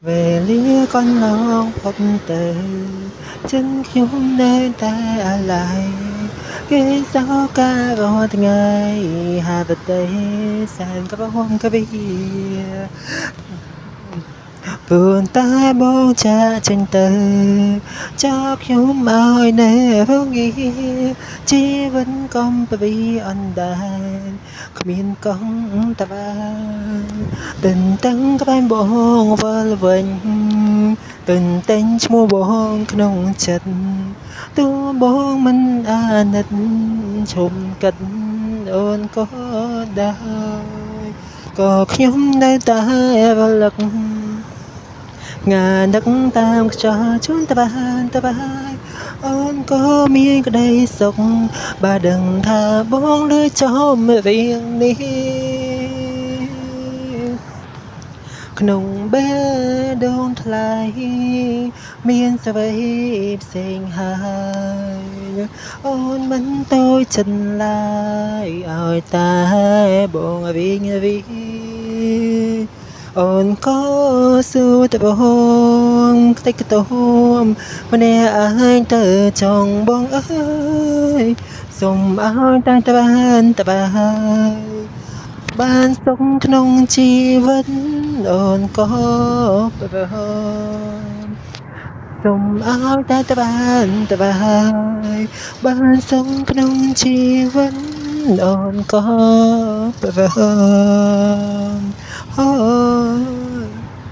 វេលាកន្លងផុតទៅចិនខ្ញុំនៅតែអាឡ័យគេសោកការរាល់ថ្ងៃហាប្រទេសសែនក្រហមកវីពួនតែបងចាចេញទៅចោលខ្ញុំឲ្យនៅរងាជីវិតកំពវីអណ្ដែតគ្មានកងត្បាញទន្ទឹងក្បែរបងវិលវិញទន្ទិញឈ្មោះបងក្នុងចិត្តទោះបងមិនអាណិតឈុំកិតអូនក៏ដែរក៏ខ្ញុំនៅតែរលឹកងានឹកតាមខ្យល់ជូនត្បាញអូនក៏មានក្តីសុខបើដឹងថាបងលឺចំរៀងនេះក្នុងបេះដូងថ្លៃមានស្រីផ្សេងហើយអូនមិនតូចចិត្តឡើយឲ្យតែបងរីងអូនក៏សួរតែបងខ្ទេចខ្ទាំម្នាក់ឯងទៅចង់បងអើយសូមឲ្យតែត្បាញបានសុខក្នុងជីវិតអូនក៏ប្រហមសូមឲ្យតែត្បាញបានសុខក្នុងជីវិតអូនក៏ប្រហមអូ